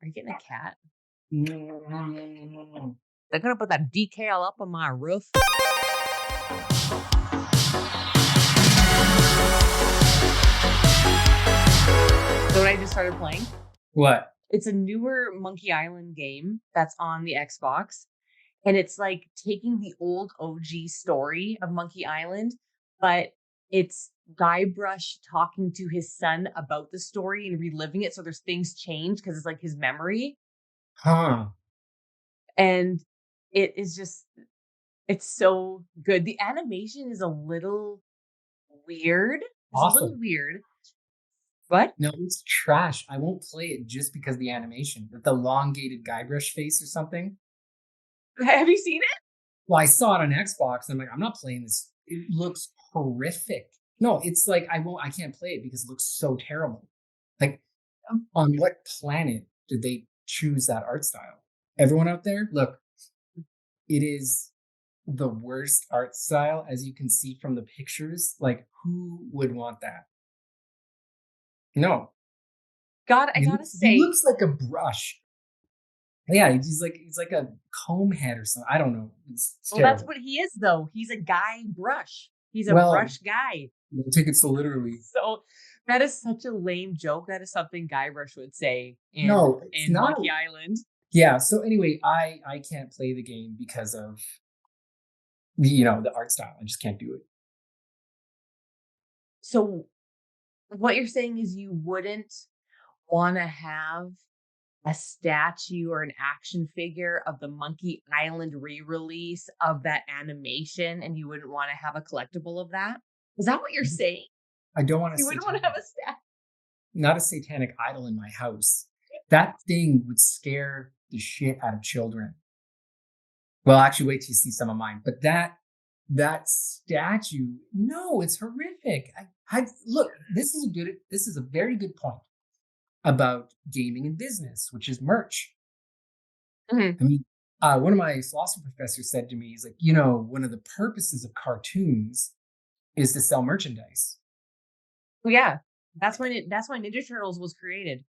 Are you getting a cat? Mm. They're gonna put that decal up on my roof. So what I just started playing? What? It's a newer Monkey Island game that's on the Xbox, and it's like taking the old OG story of Monkey Island, but it's Guybrush talking to his son about the story and reliving it. So there's things change because it's like his memory, Huh. and it is just it's so good. The animation is a little weird. It's a little Awesome. weird. What? No, it's trash. I won't play it just because the animation, with the elongated Guybrush face or something. Have you seen it? Well, I saw it on Xbox. And I'm like, I'm not playing this. It looks horrific. No, it's like I can't play it because it looks so terrible. Like, on what planet did they choose that art style? Everyone out there, look, it is the worst art style, as you can see from the pictures. Like, who would want that? No, God, I gotta he say, looks like a brush. Yeah, he's like a comb head or something. I don't know. It's well, that's terrible. what he is, though. He's a guy brush. He's a Well, brush guy. don't take it so literally. So that is such a lame joke. That is something Guybrush would say No, it's in not. Monkey Island. Yeah. So anyway, I can't play the game because of the art style. I just can't do it. So what you're saying is you wouldn't want to have a statue or an action figure of the Monkey Island re-release of that animation, and you wouldn't want to have a collectible of that? Is that what you're saying? I don't want to You say wouldn't want to have a statue. not a satanic idol in my house. That thing would scare the shit out of children. Well, actually, wait till you see some of mine. But that statue, no, it's horrific. I look. This is a very good point about gaming and business, which is merch. Mhm. I mean, one of my philosophy professors said to me, he's like, one of the purposes of cartoons is to sell merchandise. Well, yeah, that's why Ninja Turtles was created.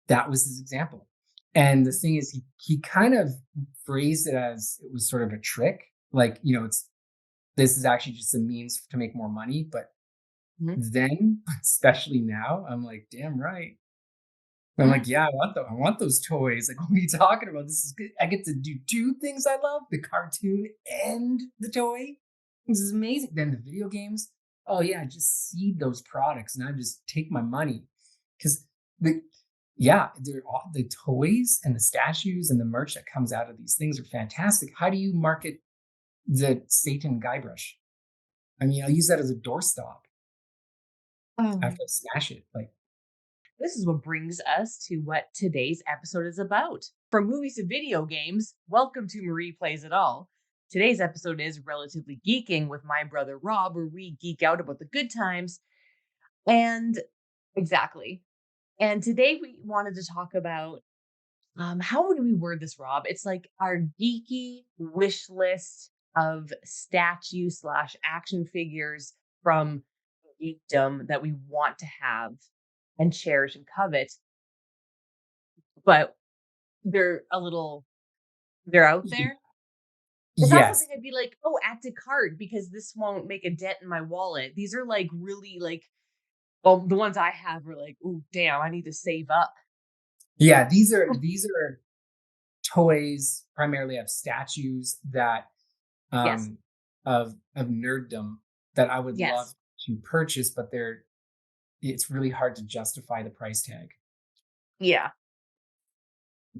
That was his example. And the thing is, he kind of phrased it as it was sort of a trick, like it's this is actually just a means to make more money. But Mhm. then, especially now, I'm like, damn right. I'm like, yeah, I want those toys. Like, what are you talking about? This is good. I get to do two things I love: the cartoon and the toy. This is amazing. Then the video games. Oh yeah, just see those products and I just take my money because the yeah, they're all the toys and the statues and the merch that comes out of these things are fantastic. How do you market the Satan Guybrush? I mean, I'll use that as a doorstop Um, after I smash it. Like, this is what brings us to what today's episode is about. From movies to video games, welcome to Marie Plays It All. Today's episode is Relatively Geeking with my brother Rob, where we geek out about the good times. And exactly. And today we wanted to talk about how would we word this, Rob? It's like our geeky wish list of statue slash action figures from geekdom that we want to have and cherish and covet, but they're a little they're out there. It's not yes, something I'd be like, oh, add to cart because this won't make a dent in my wallet. These are like really like, well, the ones I have are like, oh damn, I need to save up. yeah, these are toys primarily of statues that Yes. um of nerddom that I would love Yes. to purchase, but it's really hard to justify the price tag. Yeah.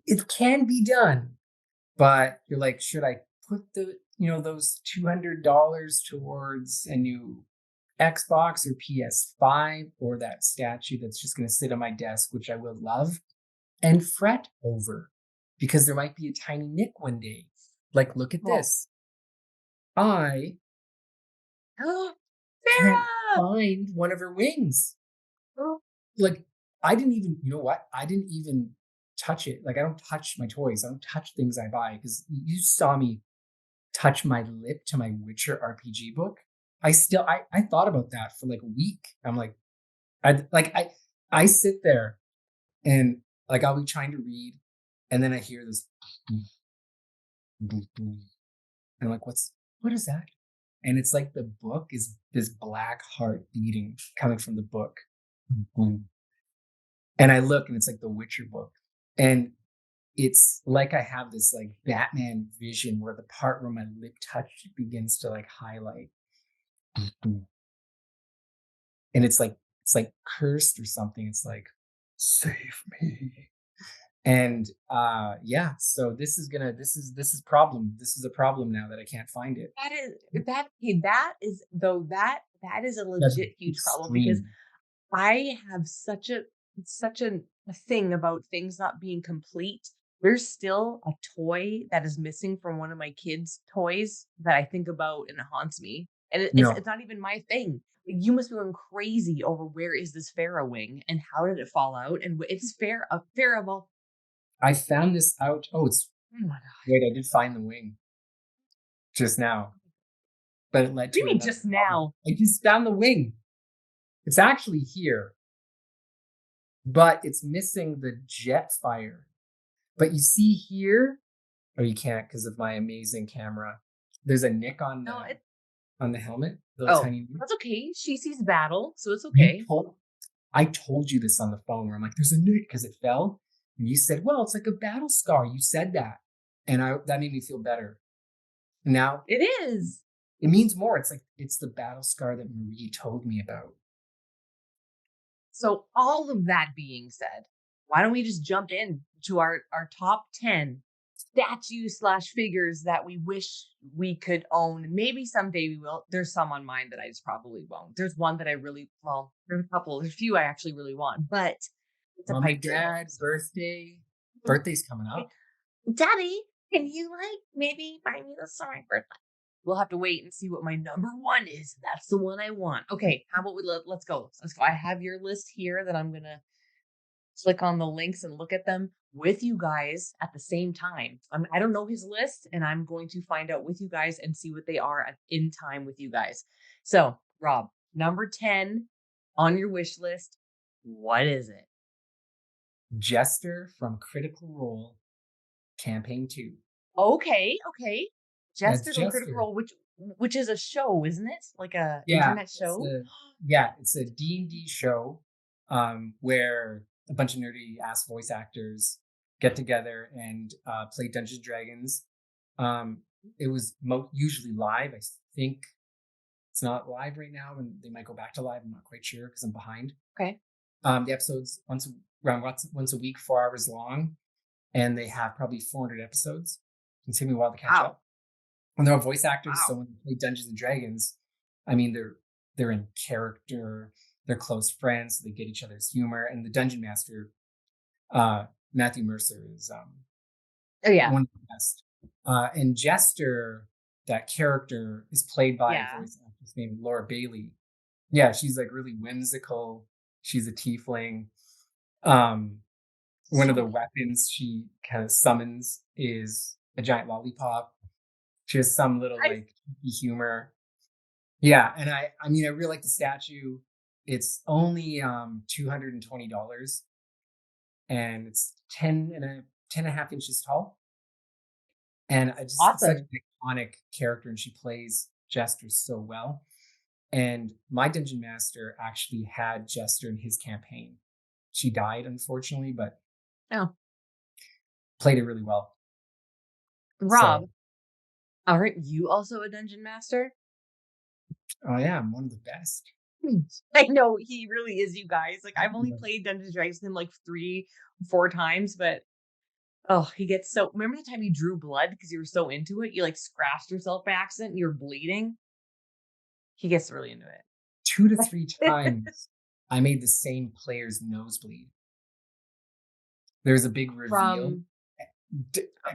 It can be done, but you're like, should I put those $200 towards a new Xbox or PS5 or that statue that's just going to sit on my desk, which I will love and fret over because there might be a tiny nick one day. Like, look at Well, this. I can't Sarah! find one of her wings. Oh, Like, I didn't even, you know what? I didn't even touch it. Like, I don't touch my toys. I don't touch things I buy because you saw me touch my lip to my Witcher RPG book. I thought about that for like a week. I'm like, I sit there and Like I'll be trying to read, and then I hear this, boom, boom, boom, and I'm like, what is that? And it's like the book is this black heart beating coming from the book. Boom, boom. And I look, and it's like the Witcher book, and it's like I have this like Batman vision where the part where my lip touch begins to like highlight, boom, boom. And it's like cursed or something. It's like, save me. And yeah, so this is problem. This is a problem now that I can't find it. That is that okay, that is though that is a That's legit huge problem because extreme. I have such a thing about things not being complete. There's still a toy that is missing from one of my kids' toys that I think about and it haunts me. And it's No, not even my thing. You must be going crazy over where is this Pharaoh wing and how did it fall out and it's fair a Pharaoh. I found this out. Oh, it's Oh my god. wait, I did find the wing just now, but it led What do you to mean another just problem. now? I just found the wing. It's actually here, but it's missing the jet fire. But you see here, oh, you can't because of my amazing camera. There's a nick No, it on the helmet, the little oh, tiny nick. that's okay. She sees battle, so it's You okay. told I told you this on the phone where I'm like, there's a nick because it fell. And you said, well, it's like a battle scar. You said that. And that made me feel better. Now It is. it means more. It's like it's the battle scar that Marie told me about. So, all of that being said, why don't we just jump in to our top 10 statues slash figures that we wish we could own? Maybe someday we will. There's some on mine that I just probably won't. There's one that I really, well, there's a couple, there's a few I actually really want, but it's a Mom pipe and dream. dad, So, birthday. mm, Birthday's coming okay. up. Daddy, can you like maybe buy me this for my birthday? We'll have to wait and see what my number one is. That's the one I want. Okay, how about let's go. Let's go. I have your list here that I'm gonna click on the links and look at them with you guys at the same time. I don't know his list, and I'm going to find out with you guys and see what they are in time with you guys. So, Rob, number 10 on your wish list. What is it? Jester from Critical Role Campaign 2. Okay, okay. That's Jester from Critical Jester. Role, which is a show, isn't it? Like a Yeah, internet it's show. a yeah, it's a D&D show where a bunch of nerdy ass voice actors get together and play Dungeons and Dragons. Um, it was usually live. I think it's not live right now, and they might go back to live. I'm not quite sure because I'm behind. Okay. The episodes once a week, 4 hours long, and they have probably 400 episodes. It takes me a while to catch Wow. up. And they're all voice actors, so Wow. when they play Dungeons and Dragons, I mean they're in character, they're close friends, so they get each other's humor. And the dungeon master, Matthew Mercer, is Oh yeah. one of the best. And Jester, that character, is played by a Yeah. voice actress named Laura Bailey. Yeah, she's like really whimsical. She's a tiefling. Um, One of So the weapons she kind of summons is a giant lollipop. She has some little I like humor. Yeah, and I mean I really like the statue. It's only $220 and it's 10.5 inches tall. And I just such awesome. an iconic character and she plays Jester so well. And my dungeon master actually had Jester in his campaign. She died unfortunately, but Oh, played it really well. So, Rob, aren't you also a dungeon master? oh yeah, I'm one of the best. Hmm. I know he really is, you guys. Like I've only Yeah. played Dungeons and Dragons with him like 4 times, but oh, he gets so. Remember the time you drew blood because you were so into it? You like scratched yourself by accident and you were bleeding. He gets really into 2 to 3 it. times I made the same player's nosebleed. There's a big reveal. From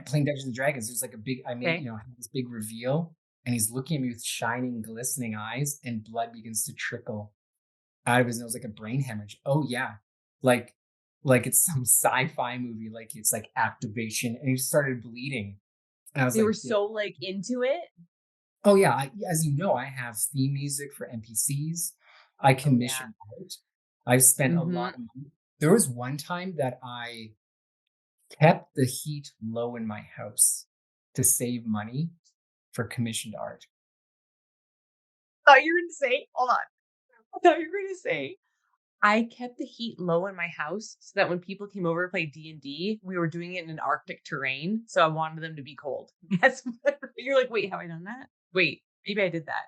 Playing Dungeons and Dragons, there's like a big I made, okay. have this big reveal, and he's looking at me with shining, glistening eyes, and blood begins to trickle out of his nose like a brain hemorrhage. Oh yeah. Like like it's some sci-fi movie, like it's like activation, and he started bleeding. And I was You were like, "Yeah." so like into it. Oh yeah, as you know, I have theme music for NPCs. I Oh yeah. commission art. I've spent a Mm-hmm. lot of money. There was one time that I kept the heat low in my house to save money for commissioned art. Thought you were gonna say hold on. I thought you were gonna say I kept the heat low in my house so that when people came over to play D&D, we were doing it in an Arctic terrain, so I wanted them to be cold. That's what you're like, "Wait, have I done that? Wait, maybe I did that."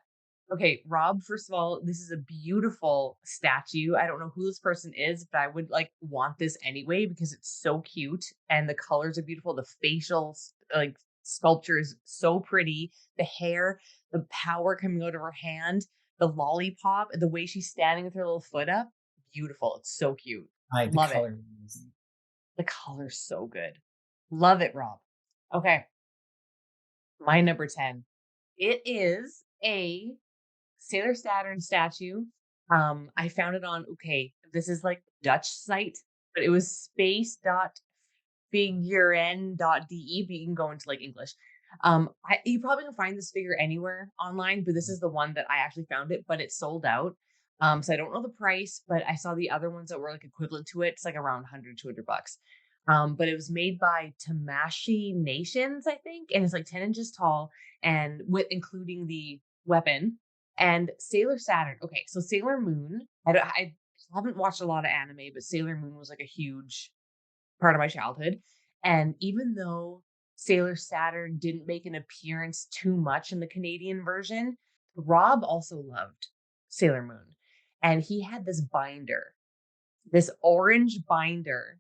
Okay, Rob, first of all, this is a beautiful statue. I don't know who this person is, but I would, like, want this anyway because it's so cute and the colors are beautiful. The facial like, sculpture is so pretty. The hair, the power coming out of her hand, the lollipop, the way she's standing with her little foot up. Beautiful. It's so cute. The Love it. color is amazing. The color's so good. Love it, Rob. Okay, my number 10. It is a Sailor Saturn statue. I found it on okay, this is like Dutch site, but it was space.figuren.de, but you can go into like English. You probably can find this figure anywhere online, but this is the one that I actually found it, but it's sold out. So I don't know the price, but I saw the other ones that were like equivalent to it. It's like around 100, $200. But it was made by Tamashi Nations, I think, and it's like 10 inches tall and with including the weapon and Sailor Saturn. Okay, so Sailor Moon. I haven't watched a lot of anime, but Sailor Moon was like a huge part of my childhood. And even though Sailor Saturn didn't make an appearance too much in the Canadian version, Rob also loved Sailor Moon. And he had this binder, this orange binder,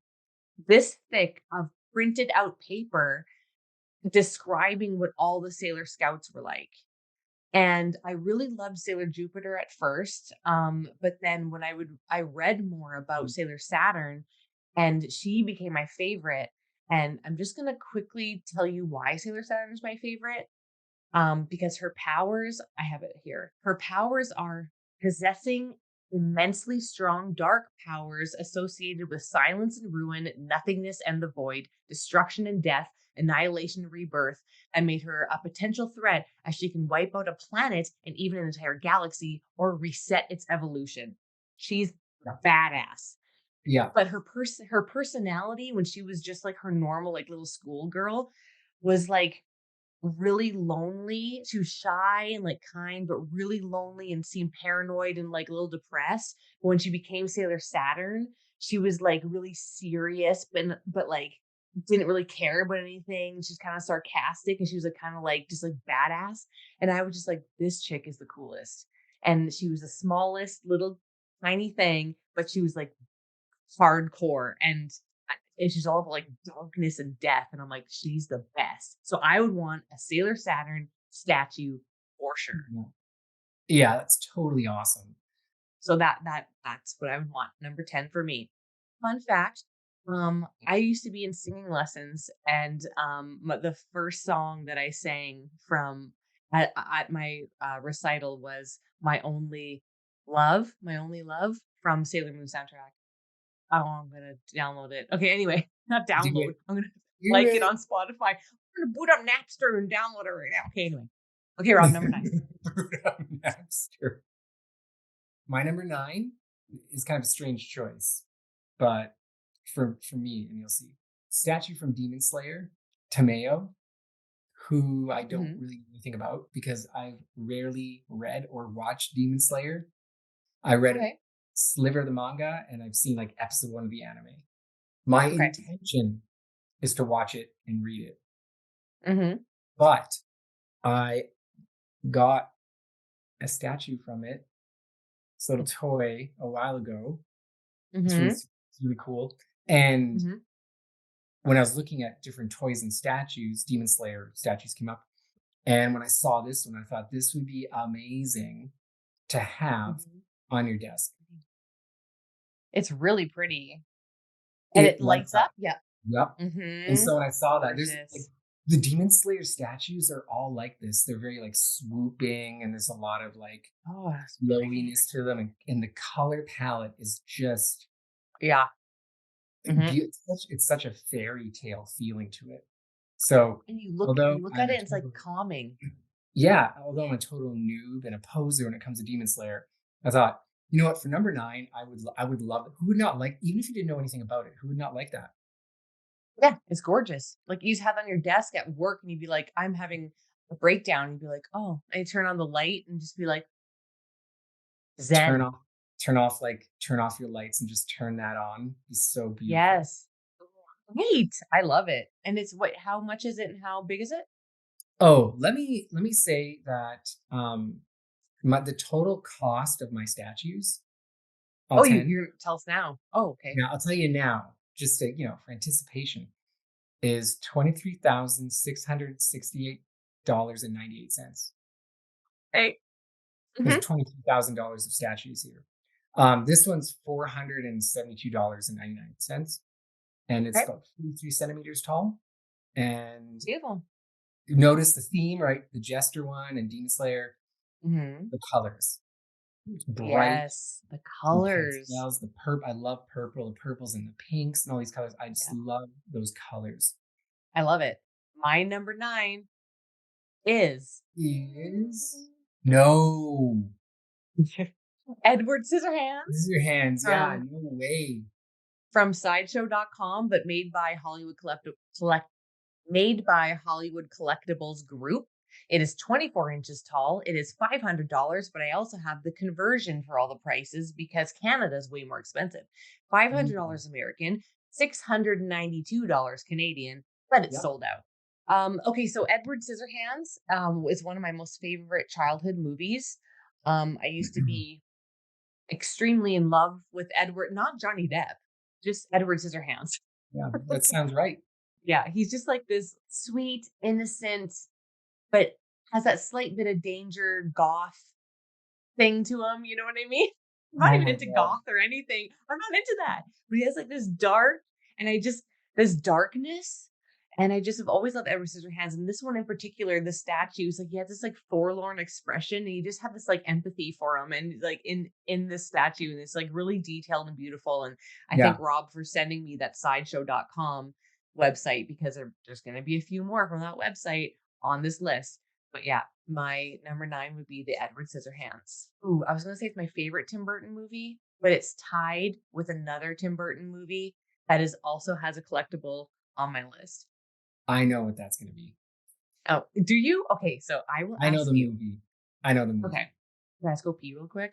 this thick of printed out paper describing what all the Sailor Scouts were like. And I really loved Sailor Jupiter at first, but then when I read more about Sailor Saturn, and she became my favorite. And I'm just gonna quickly tell you why Sailor Saturn is my favorite. Because her powers, I have it here. Her powers are possessing immensely strong dark powers associated with silence and ruin, nothingness and the void, destruction and death, annihilation and rebirth, and made her a potential threat as she can wipe out a planet and even an entire galaxy or reset its evolution. She's Yeah. badass. Yeah. But her personality when she was just like her normal like little schoolgirl was like really lonely. She was shy and like kind, but really lonely and seemed paranoid and like a little depressed. But when she became Sailor Saturn, she was like really serious, but like didn't really care about anything. She's kind of sarcastic and she was like kind of like just like badass. And I was just like, this chick is the coolest. And she was the smallest little tiny thing, but she was like hardcore and she's all about like darkness and death. And I'm like, she's the best. So I would want a Sailor Saturn statue for sure. Yeah. Yeah, that's totally awesome. So that's what I would want. Number 10 for me. Fun fact. I used to be in singing lessons and the first song that I sang from at my recital was My Only Love from Sailor Moon soundtrack. Oh, I'm gonna download it. Okay, anyway, not Do download. it. I'm gonna Do like it it. on Spotify. I'm gonna boot up Napster and download it right now. Okay, anyway. Okay, Rob, number 9. Napster. My number 9 is kind of a strange choice, but for me, and you'll see, statue from Demon Slayer, Tameo, who I don't Mhm. really know anything about because I've rarely read or watched Demon Slayer. I read a Okay. sliver of the manga and I've seen like episode 1 of the anime. My Okay. intention is to watch it and read it, Mhm. but I got a statue from it, this little toy a while ago. Mhm. It's really cool. And Mhm. when I was looking at different toys and statues, Demon Slayer statues came up. And when I saw this one, I thought this would be amazing to have Mhm. on your desk. It's really pretty. And it It lights lights up. up? Yeah. Yep. And Mhm. so when I saw that, there's like Gorgeous. the Demon Slayer statues are all like this. They're very like swooping, and there's a lot of like Oh, that's pretty. flowiness to them, and the color palette is just Yeah. Mhm. it's such a fairy tale feeling to it. So And although you look I'm at a it and it's like total calming. yeah, although I'm a total noob and a poser when it comes to Demon Slayer, I thought, you know what, for number 9, I would love it. Who would not like even if you didn't know anything about it, who would not like that? Yeah, it's gorgeous. Like, you just have it on your desk at work, and you'd be like, "I'm having a breakdown." You'd be like, "Oh," and you turn on the light and just be like, Turn "Zen." off turn off your lights and just turn that on. It's so beautiful. Yes. Right. I love it. And it's what how much is it and how big is it? Oh, let me say that, the total cost of my statues, all Oh, 10, you're gonna tell us now. Oh, okay. now I'll tell you now, just to, for anticipation, is $23,668.98. Hey. There's Mhm. $23,000 of statues here. This one's $472.99, and it's Okay. about 43 centimeters tall. And Beautiful. you notice the theme, right? The Jester one and Demon Slayer, Mhm. the colors. It's bright Yes, the and colors. pastels. I love purple, the purples and the pinks and all these colors. I just Yeah, love those colors. I love it. My number 9 is Is no. Edward Scissorhands This is your hands. Yeah, from no way. sideshow.com, but made by Hollywood Collectibles Group. It is 24 inches tall. It is $500, but I also have the conversion for all the prices because Canada is way more expensive. Mm, $500 American, $692 Canadian, but it's yep. sold out. Okay, so Edward Scissorhands is one of my most favorite childhood movies. I used to be extremely in love with Edward, not Johnny Depp, just Edward Scissorhands. Yeah, that sounds right. Yeah, he's just like this sweet, innocent, but has that slight bit of danger, goth thing to him, you know what I mean? I'm not Oh even my into god. goth or anything. I'm not into that. But he has like this dark and I just this darkness. And I just have always loved Edward Scissorhands. And this one in particular, the statues, like he has this like forlorn expression. And you just have this like empathy for him. And like in this statue, and it's like really detailed and beautiful. And I thank Yeah, Rob for sending me that sideshow.com website because there's gonna be a few more from that website on this list. But yeah, my number 9 would be the Edward Scissorhands. Ooh, I was gonna say it's my favorite Tim Burton movie, but it's tied with another Tim Burton movie that is also has a collectible on my list. I know what that's gonna be. Oh, do you? Okay, so I will I know ask the you. movie. I know the Okay, movie. can I just go pee real quick?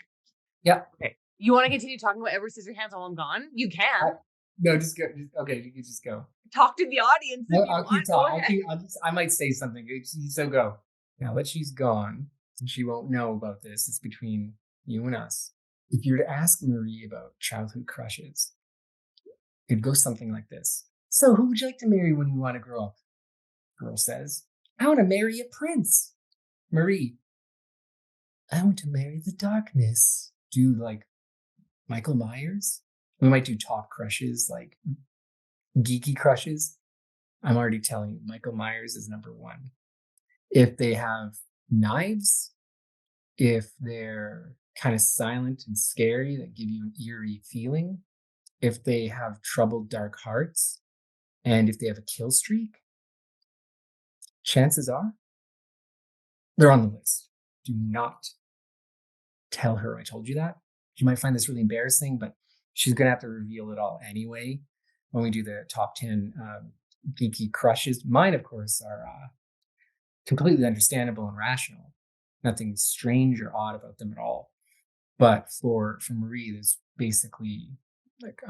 Yep. Okay. You want to continue talking about Edward Scissorhands while I'm gone? You I can. no, just go. Okay, you can just go. Talk to the audience if No, you I'll keep want. Go talking. ahead. I might say something. So go. Now that she's gone, and she won't know about this, it's between you and us. If you were to ask Marie about childhood crushes, it'd go something like this. So, who would you like to marry when you want to grow up? Girl says, I want to marry a prince. Marie, I want to marry the darkness. Do like Michael Myers? We might do top crushes, like geeky crushes. I'm already telling you, Michael Myers is number one. If they have knives, if they're kind of silent and scary that give you an eerie feeling, if they have troubled dark hearts, and if they have a kill streak, chances are they're on the list. Do not tell her I told you that. She might find this really embarrassing, but she's going to have to reveal it all anyway when we do the top 10 geeky crushes. Mine, of course, are completely understandable and rational. Nothing strange or odd about them at all. But for Marie, there's basically like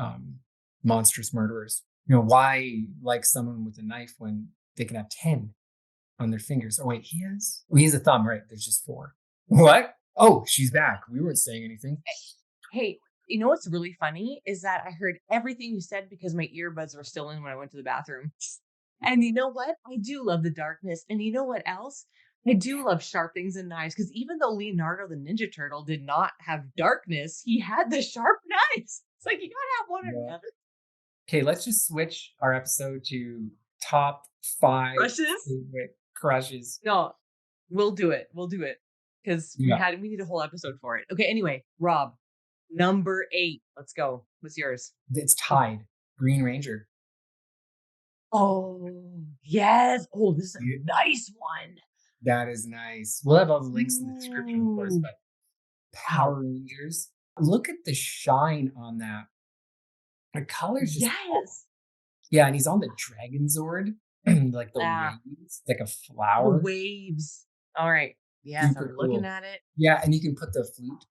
monstrous murderers. Why like someone with a knife when they can have 10 on their fingers? Oh wait, he has? Oh, he has a thumb, right? There's just four. What? Oh, she's back. We weren't saying anything. Hey, you know what's really funny is that I heard everything you said because my earbuds were still in when I went to the bathroom. And you know what? I do love the darkness. And you know what else? I do love sharp things and knives because even though Leonardo the Ninja Turtle did not have darkness, he had the sharp knives. It's like you gotta have one or the Yeah. other. Okay, let's just switch our episode to top five Brushes? favorite crushes. No, we'll do it. We'll do it. Because Yeah, we need a whole episode for it. Okay, anyway, Rob, number 8. Let's go. What's yours? it's tied. Green Ranger. Oh, yes. Oh, this is Yeah, a nice one. that is nice. We'll have all the links in the description, of course, Ooh. but Wow. Power Rangers. Look at the shine on that. The colors just pop. Yes. Yeah, and he's on the Dragon Zord, like the Ah, waves, like a the flower. waves. All right. Yes, Super I'm looking cool. at it. Yeah, and you can put the flute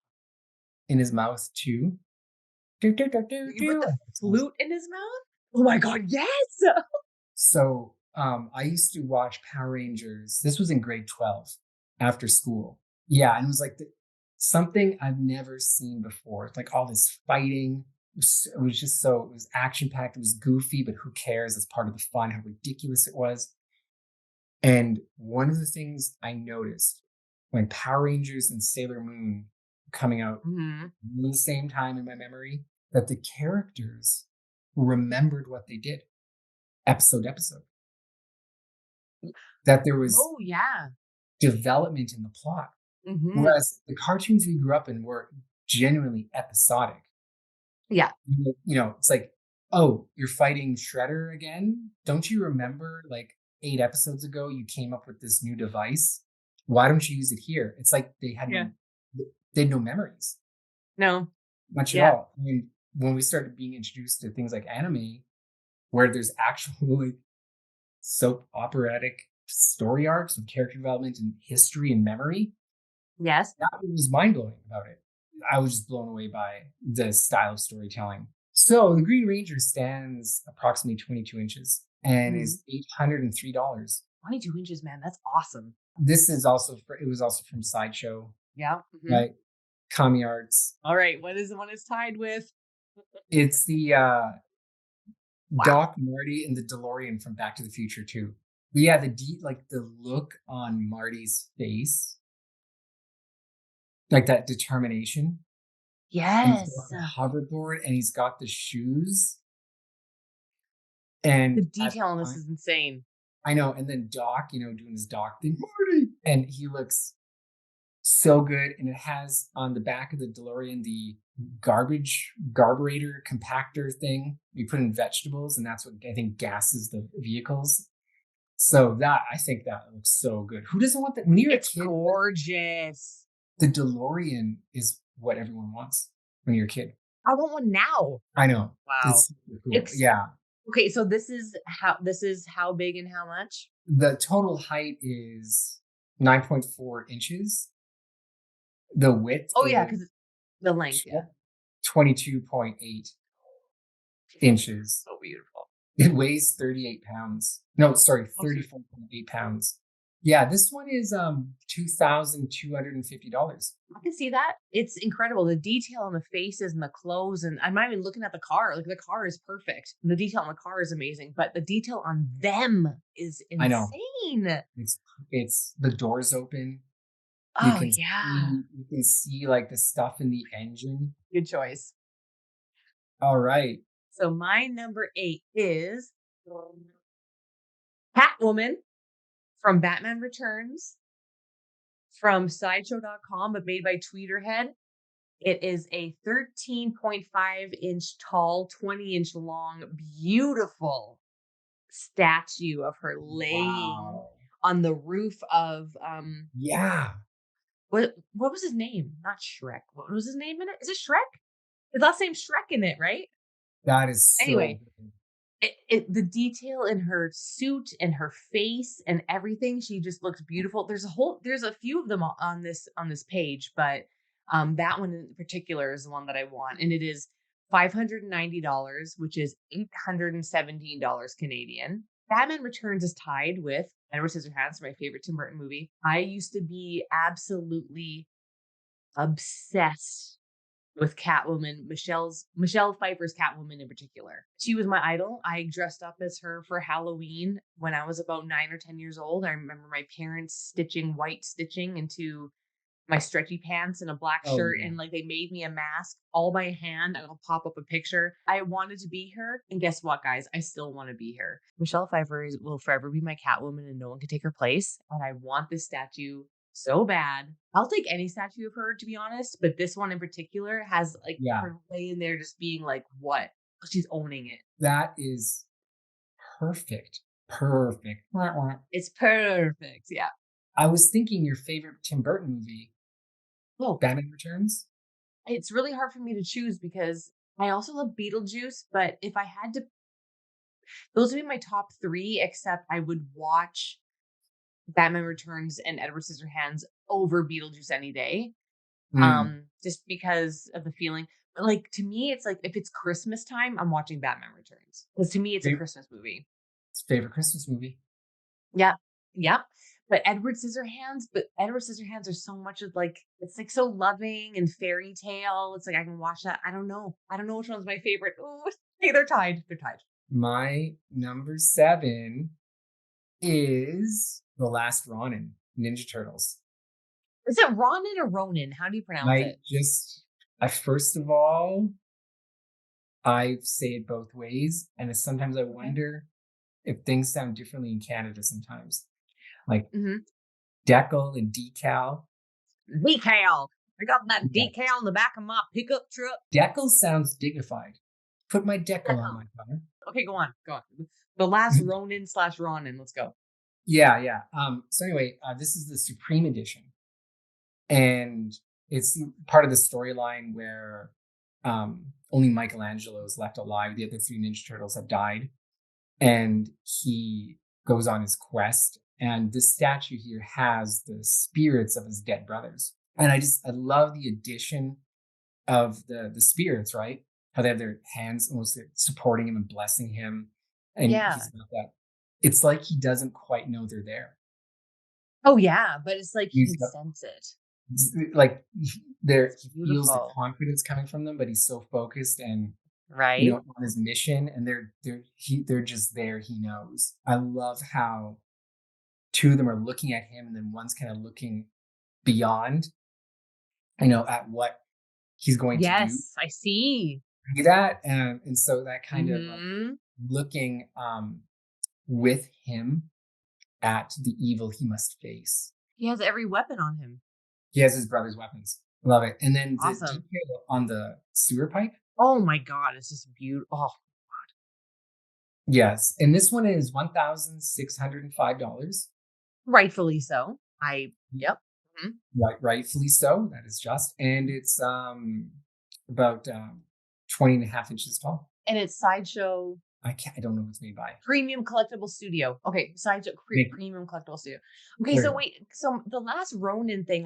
in his mouth too. Do, do, do, do, You can put do. the It's awesome. flute in his mouth? Oh my god, yes! So, I used to watch Power Rangers. This was in grade 12 after school. Yeah, and it was like something I've never seen before. Like all this fighting. It was just so, it was action packed. It was goofy, but who cares? It's part of the fun, how ridiculous it was. And one of the things I noticed when Power Rangers and Sailor Moon were coming out Mhm. at the same time in my memory, that the characters remembered what they did episode to episode. That there was Oh, yeah. development in the plot. Mhm. Whereas the cartoons we grew up in were genuinely episodic. Yeah. It's like, oh, you're fighting Shredder again? Don't you remember like 8 episodes ago you came up with this new device? Why don't you use it here? It's like Yeah. they had no memories, No. much at Yeah. all. I mean, when we started being introduced to things like anime, where there's actual like soap operatic story arcs of character development and history and memory, Yes. that was mind blowing about it. I was just blown away by the style of storytelling. So the Green Ranger stands approximately 22 inches and Mhm. is $803. 22 inches, man, that's awesome. It was also from Sideshow, Yeah. Mhm. right? Kami Arts. All right, what is the one it's tied with? It's the Wow. Doc, Marty, and the DeLorean from Back to the Future too. But yeah, like the look on Marty's face, like that determination, and he's got Yes. the hoverboard and he's got the shoes. The And detail on this is insane. I know, and then Doc, doing his Doc thing, Marty, and he looks so good. And it has on the back of the DeLorean the garburator compactor thing you put in vegetables, and that's what I think gases the vehicles. So that I think that looks so good. Who doesn't want that? When you're a It's kid, gorgeous. the DeLorean is what everyone wants when you're a kid. I want one now. I know. Wow. It's super cool. It's Yeah. okay, so this is how big and how much? The total height is 9.4 inches. The width Oh, yeah, is 'cause it's the length, yeah. 22.8 inches. So beautiful. It weighs 38 pounds. No, sorry, Oh, so 34.8 pounds. Yeah, this one is $2,250. I can see that. It's incredible. The detail on the faces and the clothes, and I'm not even looking at the car. Like the car is perfect. The detail on the car is amazing, but the detail on them is I know. insane. It's the doors open. You Oh can yeah. see like the stuff in the engine. Good choice. All right. So my number 8 is Catwoman from Batman Returns from sideshow.com, but made by Tweeterhead. It is a 13.5-inch tall, 20-inch long, beautiful statue of her laying Wow. on the roof of Yeah, what was his name? Not Shrek. What was his name in it? Is it Shrek? His last name's Shrek in it, right? that is so Anyway, good. the detail in her suit and her face and everything, she just looks beautiful. There's a few of them on this page, but that one in particular is the one that I want, and it is $590, which is $817 Canadian. Batman Returns is tied with Edward Scissorhands, my favorite Tim Burton movie. I used to be absolutely obsessed with Catwoman, Michelle Pfeiffer's Catwoman in particular. She was my idol. I dressed up as her for Halloween when I was about 9 or 10 years old. I remember my parents stitching white stitching into my stretchy pants and a black Oh shirt, yeah. and like they made me a mask all by hand. I'll pop up a picture. I wanted to be her, and guess what, guys? I still want to be her. Michelle Pfeiffer will forever be my Catwoman, and no one can take her place. And I want this statue so bad. I'll take any statue of her, to be honest, but this one in particular has like Yeah, her laying there, just being like, "What?" She's owning it. that is perfect. Perfect. Wah, wah. It's perfect. Yeah. I was thinking your favorite Tim Burton movie, Oh, Batman Returns. it's really hard for me to choose because I also love Beetlejuice, but if I had to Those would be my top 3, except I would watch Batman Returns and Edward Scissorhands over Beetlejuice any day, Mm, just because of the feeling. But, like, to me, it's like, if it's Christmas time, I'm watching Batman Returns, because to me, it's a favorite Christmas movie. favorite Christmas movie. Yeah. Yeah. But Edward Scissorhands are so much of, like, it's, like, so loving and fairy tale. It's like I can watch that. I don't know. I don't know which one's my favorite. Ooh, hey, they're tied. They're tied. My number 7 is The Last Ronin, Ninja Turtles. Is it Ronin or Ronin? How do you pronounce I it? just I first of all, I say it both ways, and sometimes I Okay. wonder if things sound differently in Canada sometimes. Like Mhm. decal and decal. Decal. I got that Yeah, decal in the back of my pickup truck. decal sounds dignified. Put my decal on Decal. my car. Okay, go on. Go on. The Last Ronin slash Ronin. Let's go. Yeah, yeah. So anyway, this is the Supreme Edition, and it's part of the storyline where only Michelangelo is left alive. The other three Ninja Turtles have died, and he goes on his quest. And this statue here has the spirits of his dead brothers, and I love the addition of the spirits, right? How they have their hands almost like supporting him and blessing him, and Yeah. he's got that. It's like he doesn't quite know they're there. Oh, yeah, but it's like he He's can got sense it. like there, It's he feels the beautiful, confidence coming from them, but he's so focused and right? on his mission, and they're just there. He knows. I love how two of them are looking at him, and then one's kind of looking beyond, at what he's going to do. Yes, I see. See that, and so that kind of like Mhm. looking with him at the evil he must face. He has every weapon on him. He has his brother's weapons. Love it. And then the Awesome. detail on the sewer pipe. Oh my god, it's just beautiful. Oh, Yes, and this one is $1,605. rightfully so. Yep. Mhm. Rightfully so. That is just, and it's about 20 and a half inches tall. And it's Sideshow I don't know what it's made by. Premium Collectible Studio. Okay, Sideshow Make Premium Collectible Studio. Okay, There you so go. wait, so the last Ronin thing,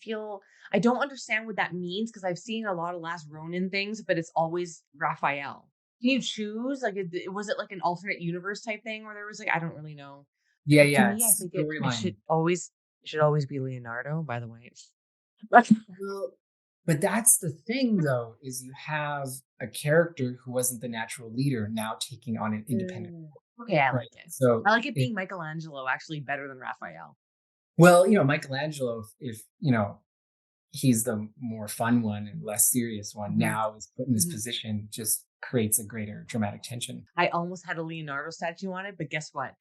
feel I don't understand what that means, because I've seen a lot of Last Ronin things, but it's always Raphael. Can you choose? Like, was it like an alternate universe type thing where there was, like, I don't really know. Yeah, To yeah. me, I It's think it storyline. should always be Leonardo, by the way. Well, but that's the thing, though, is you have a character who wasn't the natural leader now taking on an independent, Mm. Okay, I right? like it. So I like it it being Michelangelo actually better than Raphael. well, Michelangelo, if he's the more fun one and less serious one, Mhm, now is put in this mhm. position, just creates a greater dramatic tension. I almost had a Leonardo statue on it, but guess what?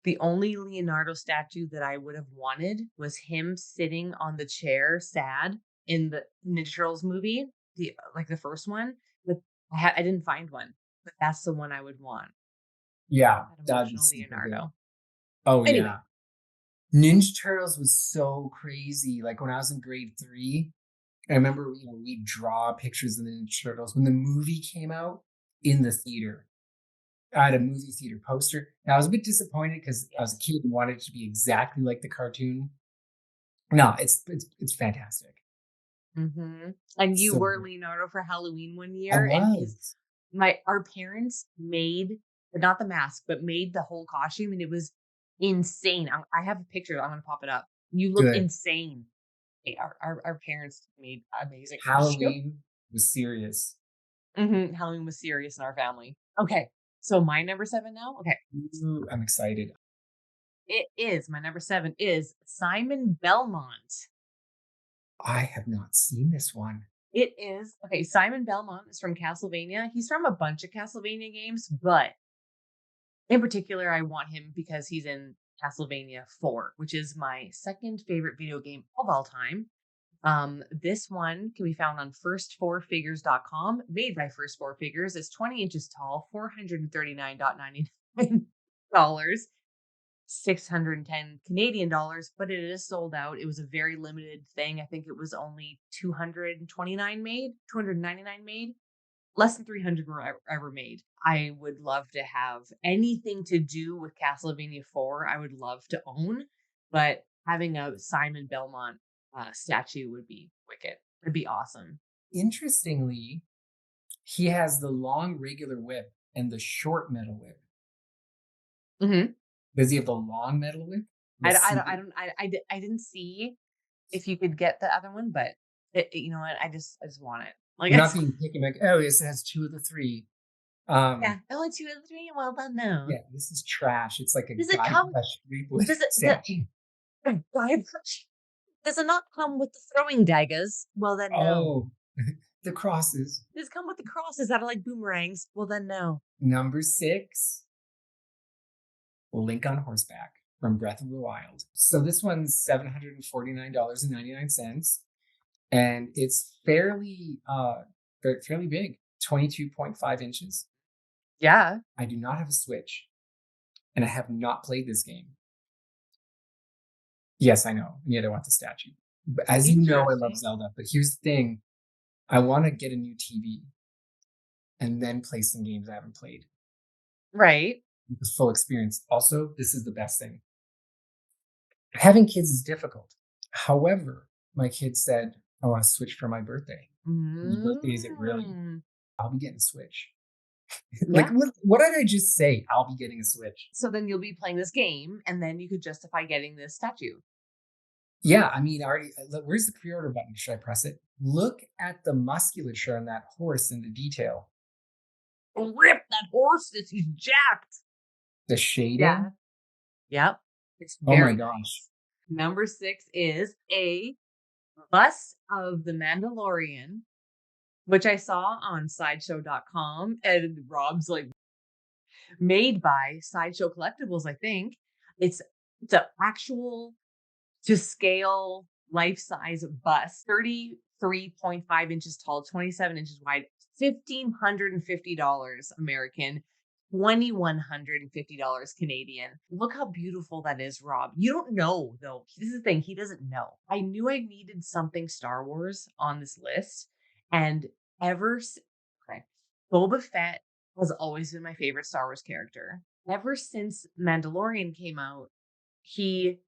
The only Leonardo statue that I would have wanted was him sitting on the chair, sad, in the Ninja Turtles movie, the first one. But I didn't find one, but that's the one I would want. Yeah, That that'd be emotional super good. Leonardo. Oh, Anyway. yeah. Ninja Turtles was so crazy. Like, when I was in grade 3, I remember, we'd draw pictures of the Ninja Turtles. When the movie came out in the theater, I had a movie theater poster. Now, I was a bit disappointed because I was a kid and wanted it to be exactly like the cartoon. No, it's fantastic. Mhm. And you So were good. Leonardo for Halloween one I year, and his was. my our parents made, not the mask, but made the whole costume, and it was insane. I have a picture, I'm gonna pop it up. You look Good. insane. Our parents made amazing costume. Halloween was serious. Mhm, Halloween was serious in our family. Okay, so my number 7 now? Okay, Ooh, I'm excited. my number 7 is Simon Belmont. I have not seen this one. It is okay, Simon Belmont is from Castlevania. He's from a bunch of Castlevania games, but in particular, I want him because he's in Castlevania 4, which is my second favorite video game of all time. This one can be found on first4figures.com, made by First Four Figures. It's 20 inches tall, $439.99, 610 Canadian dollars, but it is sold out. It was a very limited thing. I think it was only 299 made, 299 made. less than 300 were ever made. I would love to have anything to do with Castlevania 4. I would love to own, but having a Simon Belmont statue would be wicked. It'd be awesome. Interestingly, he has the long regular whip and the short metal whip. Hmm. Does he have the long metal whip? The super. I didn't see if you could get the other one, but you know what? I just want it. Like I'm not it's being picky. Like, oh, yes, it has two of the three. yeah. Only two and three. Well done, no. Yeah, this is trash. It's like a Does it guy come? brush with Does it the statue. guybrush? Does it not come with the throwing daggers? Well then, no. Oh, the crosses. Does it come with the crosses that are like boomerangs? Well then, no. Number 6, Link on horseback from Breath of the Wild. So this one's $749.99, and it's fairly big, 22.5 inches. Yeah, I do not have a Switch, and I have not played this game. Yes, I know. And yet I want the statue. But as you know, I love interesting. Zelda. But here's the thing: I want to get a new TV and then play some games I haven't played. Right. The full experience. Also, this is the best thing. Having kids is difficult. However, my kid said, I want to switch for my birthday. Whose birthday is it really? Mm. I'll be getting a Switch. Like, Yeah. what did I just say? I'll be getting a Switch. So then you'll be playing this game, and then you could justify getting this statue. Yeah, I mean, I already, where's the pre order button? Should I press it? Look at the musculature on that horse and the detail, Rip that horse! He's jacked. the Yeah. shading. Yep. It's Oh my very gosh. nice. Number 6 is a bust of the Mandalorian, which I saw on sideshow.com, and Rob's like made by Sideshow Collectibles, I think. It's it's an actual to scale life size bust, 33.5 inches tall, 27 inches wide, $1,550 American, $2,150 Canadian. Look how beautiful that is, Rob. You don't know, though. This is the thing. He doesn't know. I knew I needed something Star Wars on this list. And ever, okay, Boba Fett has always been my favorite Star Wars character. Ever since Mandalorian came out, he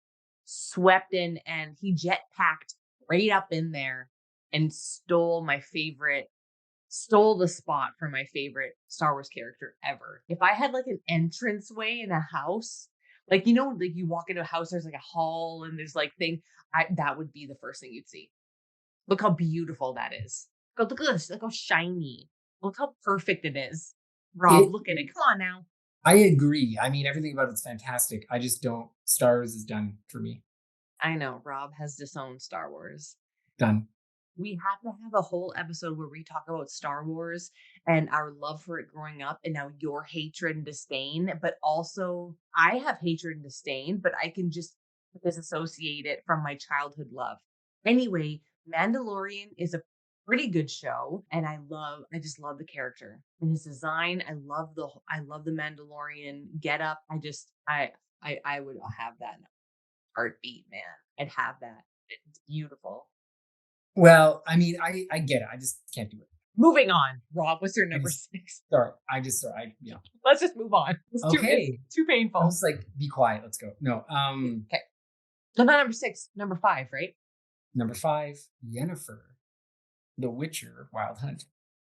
swept in and he jetpacked right up in there and stole the spot for my favorite Star Wars character ever. If I had like an entranceway in a house, like like you walk into a house, there's like a hall and there's like that would be the first thing you'd see. Look how beautiful that is. Look at this, look how shiny. Look how perfect it is. Rob, It look at it. Come on now. I agree. I mean, everything about it's fantastic. I just don't. Star Wars is done for me. I know Rob has disowned Star Wars. Done. We have to have a whole episode where we talk about Star Wars and our love for it growing up and now your hatred and disdain. But also, I have hatred and disdain, but I can just disassociate it from my childhood love. Anyway, Mandalorian is a pretty good show and I just love the character and his design. I love the Mandalorian get up. I would have that in a heartbeat, man. I'd have that. It's beautiful. Well, I mean, I get it. I just can't do it. Moving on. Rob, what's your I number just 6? sorry. I yeah. Let's just move on. It's Okay. too I painful. was like, be quiet. Let's go. No. Okay. So not number 6, number 5, right? Number 5, Yennefer, The Witcher, Wild Hunt.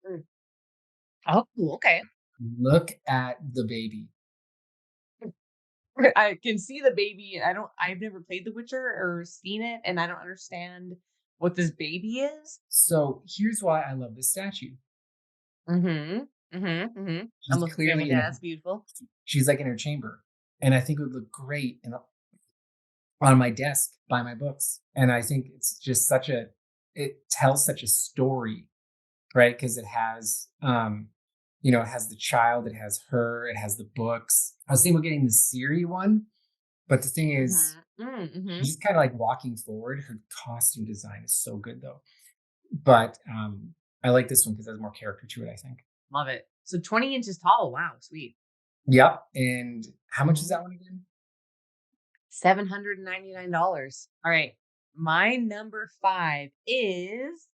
Mm. Oh, okay. Look at the baby. I can see the baby and I've never played The Witcher or seen it and I don't understand what this baby is. So here's why I love this statue. Mhm. Mhm. Mhm. I'm She's looking at it. clearly Yeah, that's beautiful. she's like in her chamber, and I think it would look great on my desk by my books. And I think it's just it tells such a story, right? Because it has, it has the child, it has her, it has the books. I was thinking about getting the Siri one, but the thing is, Mhm. Mhm. she's kind of like walking forward. Her costume design is so good though. But I like this one because it has more character to it, I think. Love it. So 20 inches tall. Wow, sweet. Yep. And how much is Mhm. that one again? $799. All right. My number 5 is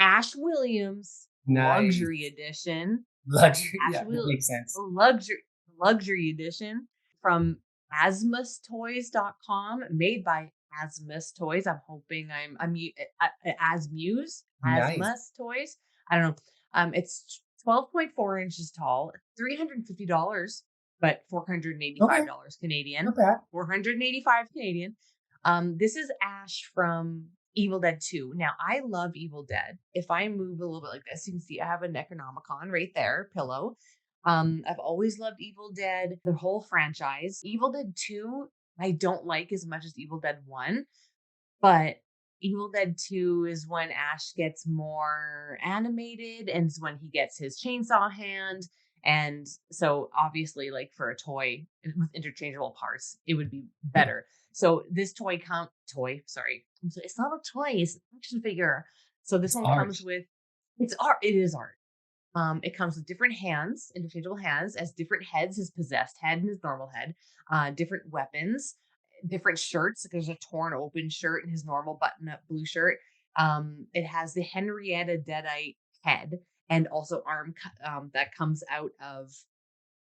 Ash Williams Luxury Nice. Edition. Luxury, Ash yeah, that Will makes sense. luxury luxury edition from asmustoys.com, made by Asmus Toys. I'm hoping Asmuse, Nice. Asmus Toys. I don't know. It's 12.4 inches tall, $350, but Okay, $485 Canadian, not bad. 485 Canadian. This is Ash from Evil Dead 2. Now, I love Evil Dead. If I move a little bit like this, you can see I have a Necronomicon right there, pillow. I've always loved Evil Dead, the whole franchise. Evil Dead 2, I don't like as much as Evil Dead 1, but Evil Dead 2 is when Ash gets more animated and is when he gets his chainsaw hand. And so obviously, like for a toy with interchangeable parts, it would be Yeah, better. So this sorry. It's not a toy, it's an action figure. So this it's one art. comes with it's art, it is art. It comes with different hands, interchangeable hands, as different heads, his possessed head and his normal head, different weapons, different shirts. There's a torn open shirt and his normal button up blue shirt. It has the Henrietta Deadite head and also that comes out of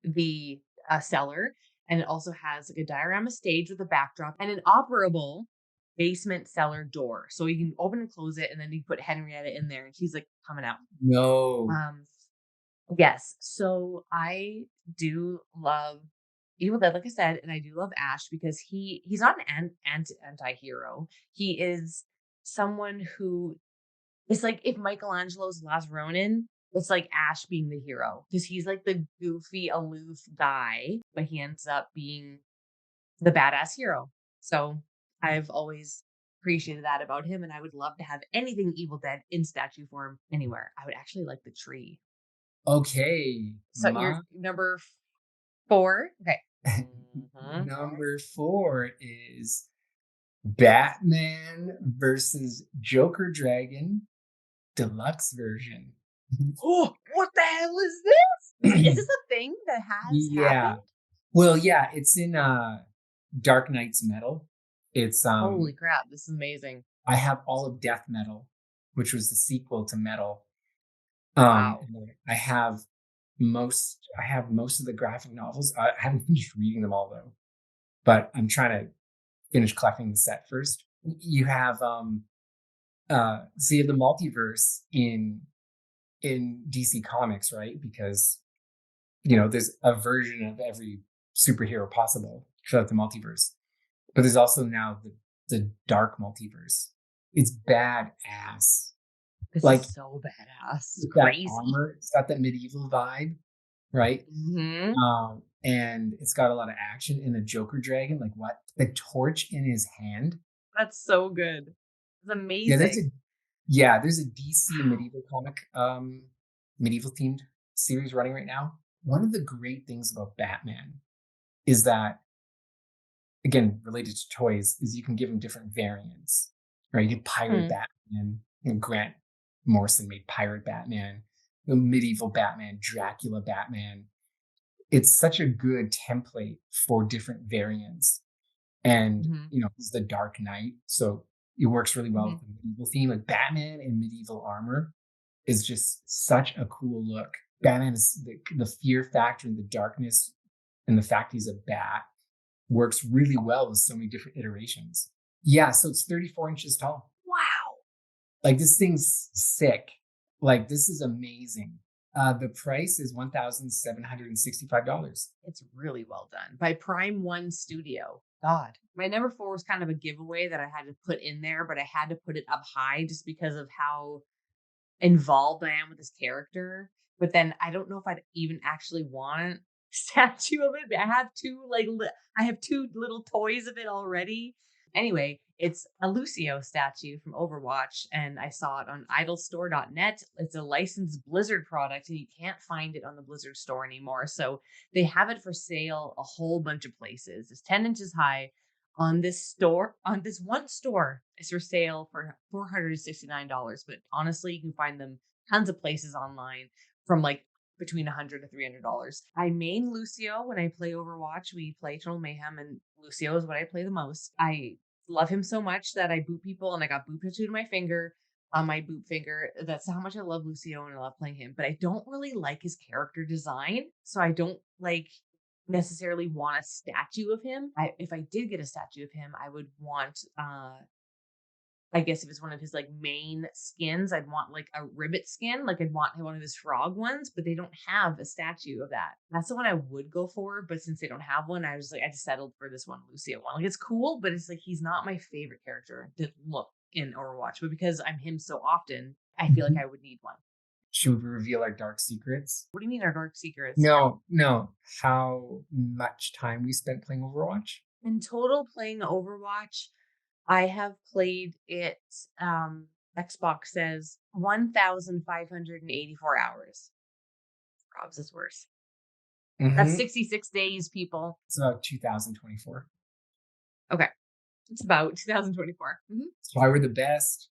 the cellar. And it also has like a diorama stage with a backdrop and an operable basement cellar door. So you can open and close it, and then you put Henrietta in there and she's like coming out. No. Um, Yes. So I do love Evil Dead, like I said, and I do love Ash because he's not anti-hero. He is someone who it's like if Michelangelo's Last Ronin, it's like Ash being the hero because he's like the goofy, aloof guy, but he ends up being the badass hero. So I've always appreciated that about him, and I would love to have anything Evil Dead in statue form anywhere. I would actually like the tree. Okay, So you're my number 4? Okay. Mhm. number 4 is Batman versus Joker Dragon deluxe version. Oh, what the hell is this? Is this a thing that has happened? Yeah. Well, yeah, it's in, Dark Knight's Metal. It's, Holy crap, this is amazing. I have all of Death Metal, which was the sequel to Metal. Wow. And then I have most of the graphic novels. I haven't finished reading them all though, but I'm trying to finish collecting the set first. You have so you have the multiverse in DC Comics, right? Because there's a version of every superhero possible throughout the multiverse. But there's also now the dark multiverse. It's badass. This is Like so badass. It's with that crazy. armor, it's got that medieval vibe, right? Mhm. And it's got a lot of action in a Joker dragon. Like what? The torch in his hand. That's so good. It's Yeah, amazing. there's a DC Wow. medieval comic, medieval themed series running right now. One of the great things about Batman is that, again, related to toys, is you can give him different variants, right? You Pirate Hmm. Batman, Grant Morrison made Pirate Batman, the medieval Batman, Dracula Batman. It's such a good template for different variants. And, Mhm. it's the Dark Knight, so it works really well Mhm. with the medieval theme. Like Batman in medieval armor is just such a cool look. Batman is the fear factor and the darkness and the fact he's a bat works really well with so many different iterations. Yeah, so it's 34 inches tall. Wow. Like this thing's sick. Like this is amazing. The price is $1,765. It's really well done by Prime One Studio. God. My number 4 was kind of a giveaway that I had to put in there, but I had to put it up high just because of how involved I am with this character, but then I don't know if I'd even actually want a statue of it. But I have 2 little toys of it already. Anyway, it's a Lucio statue from Overwatch, and I saw it on idlestore.net. It's a licensed Blizzard product, and you can't find it on the Blizzard store anymore. So they have it for sale a whole bunch of places. It's 10 inches high on this one store. It's for sale for $469. But honestly, you can find them tons of places online from like between $100 to $300. I main Lucio when I play Overwatch. We play Eternal Mayhem, and Lucio is what I play the most. I love him so much that I boot people, and I got boot tattooed to my finger. on my boot finger. That's how much I love Lucio and I love playing him, but I don't really like his character design. So I don't like necessarily want a statue of him. If I did get a statue of him, I would want I guess if it's one of his like main skins, I'd want like a ribbit skin. Like I'd want one of his frog ones, but they don't have a statue of that. That's the one I would go for. But since they don't have one, I just settled for this one Lucio one. Like it's cool, but it's like he's not my favorite character to look in Overwatch. But because I'm him so often, I feel like Mhm. I would need one. Should we reveal our dark secrets? What do you mean our dark secrets? No, no. How much time we spent playing Overwatch? In total playing Overwatch, I have played it, Xbox says 1,584 hours. Rob's is worse. That's Mhm. 66 days, people. It's about 2024. Okay. It's about 2024. Mhm. That's why we're the best.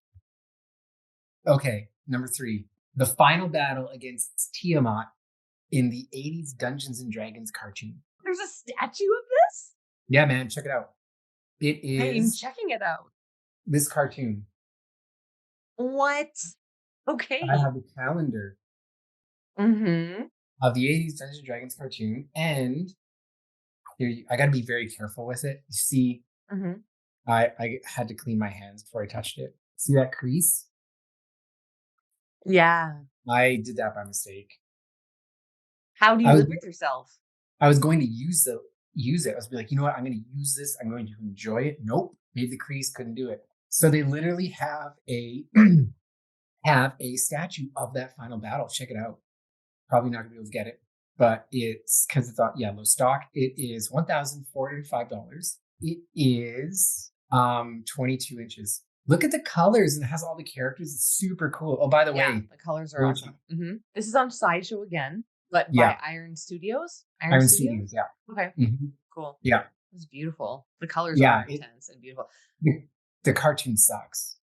Okay, number 3. The final battle against Tiamat in the 80s Dungeons& and Dragons cartoon. There's a statue of this? Yeah, man, check it out. It I'm is checking it out. this cartoon. What? I Okay. have a calendar Mhm. of the 80s Dungeons& and Dragons cartoon, and I gotta be very careful with it. You see, Mhm. I had to clean my hands before I touched it. See that crease? Yeah. I did that by mistake. How do you I was live with yourself? I was going to use it. I was be like, you know what? I'm going to use this. I'm going to enjoy it. Nope, made the crease, couldn't do it. So they literally have a statue of that final battle. Check it out. Probably not gonna be able to get it, but it's because it's on low stock. It is $1,405. It is 22 inches. Look at the colors and it has all the characters. It's super cool. Oh, by the Yeah, way, the colors are we were awesome. Mhm. This is on Sideshow again, but by yeah, Iron Studios? Iron Iron Studios? Studios, yeah. Okay, Mhm. cool. Yeah, It's beautiful. The colors are yeah. It intense and beautiful. the cartoon sucks.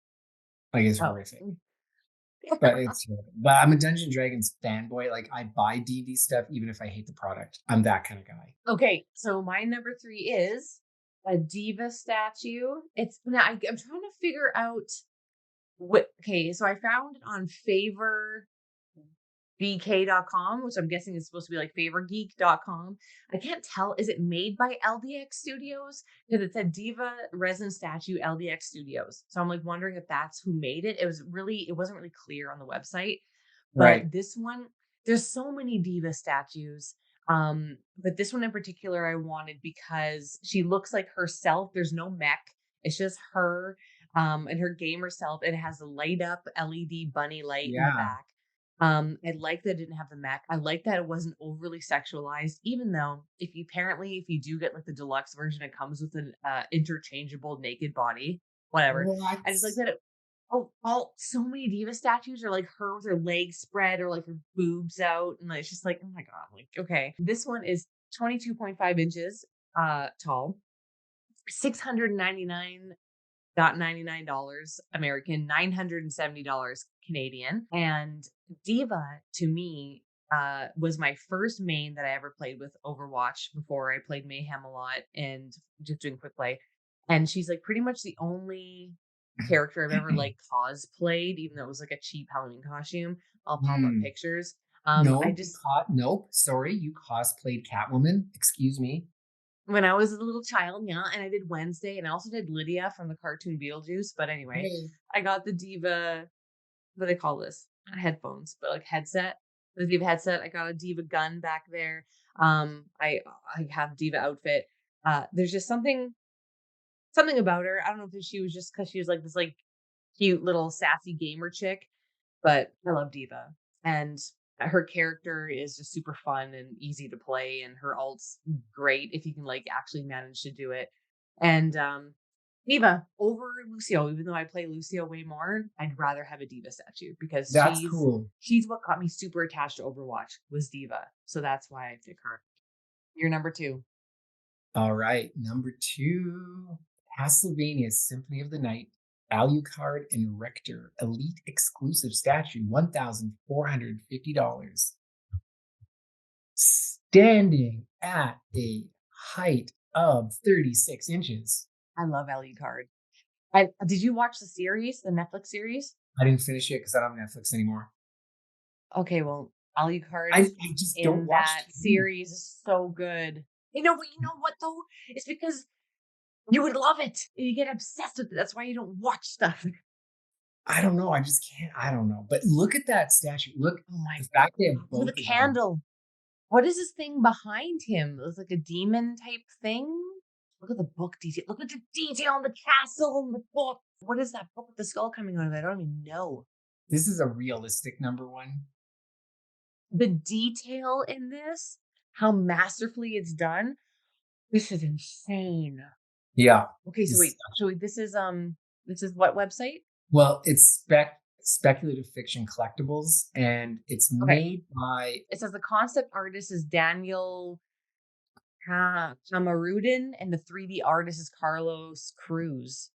Like it's Oh. horrific. But but I'm a Dungeon Dragons fanboy. Like I buy D&D stuff even if I hate the product. I'm that kind of guy. Okay, so my number 3 is a diva statue. It's now I'm trying to figure out what okay, so I found it on favorbk.com, which I'm guessing is supposed to be like favorgeek.com. I can't tell. Is it made by LDX Studios? Because it said Diva Resin Statue LDX Studios. So I'm like wondering if that's who made it. It wasn't really clear on the website. Right. But this one, there's so many diva statues. But this one in particular I wanted because she looks like herself. There's no mech. It's just her and her gamer self. It has a light up LED bunny light in the Yeah. back. I like that it didn't have the mech. I like that it wasn't overly sexualized, even though if you do get like the deluxe version, it comes with an interchangeable naked body. Whatever. What? I just like that it all so many diva statues are like her with her legs spread or like her boobs out, and like, it's just like, oh my god, like okay. This one is 22.5 inches tall, $699.99 American, $970 Canadian. And Diva to me was my first main that I ever played with Overwatch before I played Mayhem a lot and just doing quick play. And she's like pretty much the only character I've ever like cosplayed, even though it was like a cheap Halloween costume. I'll pop up Hmm. pictures. I No, just nope. Sorry, you cosplayed Catwoman. Excuse me. when I was a little child, yeah, and I did Wednesday, and I also did Lydia from the cartoon Beetlejuice. But anyway, Hey. I got the Diva. What do they call this? Not headphones, but like headset. The Diva headset. I got a Diva gun back there. I have Diva outfit. There's just something about her. I don't know if she was just because she was like this like cute little sassy gamer chick, but I love Diva. And her character is just super fun and easy to play, and her ult's great if you can like actually manage to do it. And Diva over Lucio, even though I play Lucio way more, I'd rather have a Diva statue because That's cool. she's what got me super attached to Overwatch was Diva. So that's why I pick her. You're number 2. All right, number 2, Castlevania Symphony of the Night, Alucard and Rector, Elite exclusive statue, $1,450. Standing at a height of 36 inches. I love Ellie Card. I did you watch the series, the Netflix series? I didn't finish it because I don't have Netflix anymore. Okay, well, I Alucard's I just don't in watch that TV. series is so good. But you know what though? It's because you would love it. You get obsessed with it. That's why you don't watch stuff. I don't know, I just can't I don't know, but look at that statue. Look, Oh my the fact they have Look at both the of them. candle. What is this thing behind him? It was like a demon type thing. Look at the book detail. Look at the detail on the castle and the book. What is that book with the skull coming out of it? I don't even know. This is a realistic number one. The detail in this, how masterfully it's done. This is insane. Yeah. Okay, so It's wait. So this is what website? well, it's speculative fiction collectibles, and it's Okay. made by It says the concept artist is Daniel Camarudin and the 3D artist is Carlos Cruz.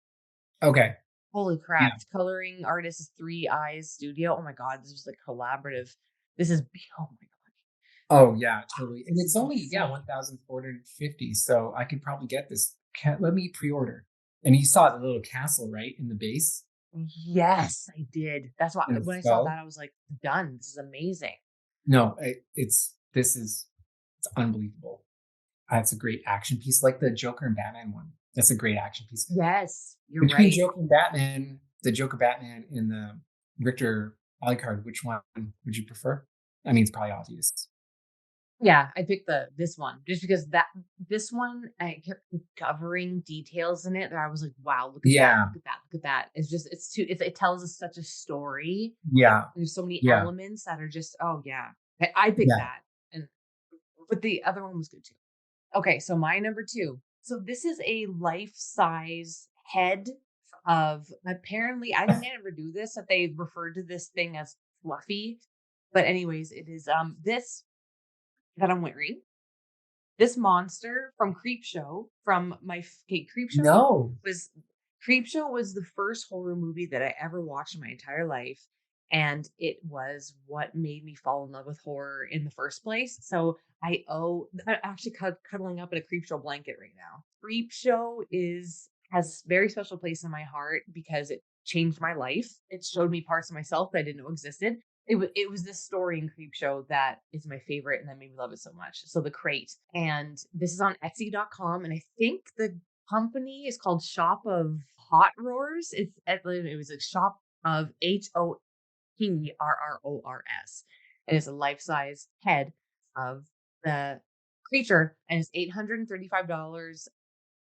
okay, Holy yeah. crap. Coloring artist is Three Eyes Studio. Oh my god, this is like collaborative. This is oh my god, Oh, yeah, totally, and this it's is only yeah, insane. 1,450, so I could probably get this. Ca Let me pre-order. And you saw the little castle, right, in the base Yes, I did. That's why and the when I saw skull? that, I was like, done. This is amazing. No, it's this is it's unbelievable. That's a great action piece, like the Joker and Batman one. That's a great action piece. Yes, you're Between right. Joker and Batman, the Joker Batman and the Richter Alucard, which one would you prefer? I mean, it's probably obvious. Yeah, I picked the this one just because that this one I kept discovering details in it that I was like, wow, look at that, Yeah, look at that, look at that. It's just it tells us such a story. yeah, There's so many yeah, elements that are just oh yeah. I picked yeah. that. And but the other one was good too. Okay, so my number 2. So this is a life-size head of apparently I didn't ever do this, that they referred to this thing as fluffy. But anyways, it is this that I'm wearing. This monster from Creepshow from my okay, No. Creepshow was the first horror movie that I ever watched in my entire life, and it was what made me fall in love with horror in the first place. So I'm actually cuddling up in a Creepshow blanket right now. Creepshow is has very special place in my heart because it changed my life. It showed me parts of myself that I didn't know existed. It was this story in Creepshow that is my favorite and that made me love it so much. So the crate. And this is on Etsy.com. And I think the company is called Shop of Hot Roars. It was a shop of HOTRRORS. And it's a life-size head of the creature and it's $835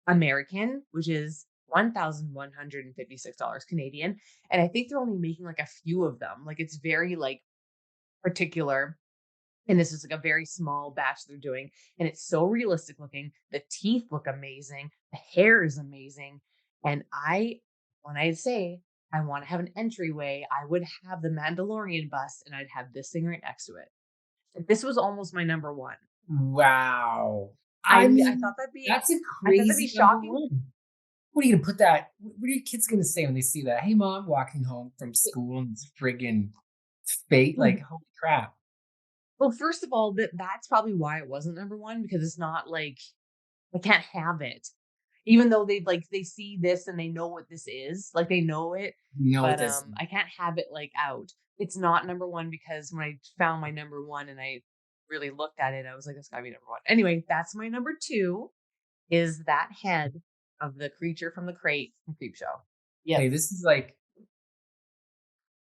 American, which is $1,156 Canadian. And I think they're only making like a few of them. Like it's very like particular. And this is like a very small batch they're doing. And it's so realistic looking. The teeth look amazing. The hair is amazing. And when I say I want to have an entryway, I would have the Mandalorian bust and I'd have this thing right next to it. This was almost my number one. Wow. I I mean, thought that'd be that's a I thought that'd be crazy number shocking. one. What are you gonna put that? What are your kids gonna say when they see that? Hey, mom, walking home from school and it's friggin' fate. Like, holy crap. Well, first of all, that's probably why it wasn't number 1 because it's not like I can't have it. Even though they see this and they know what this is, like, they know it, You know what but, this I can't have it, like, out. It's not number 1 because when I found my number 1 and I really looked at it, I was like, "It's gotta be number 1." Anyway, that's my number 2 is that head of the creature from the crate from Creepshow. Yep. hey, this is like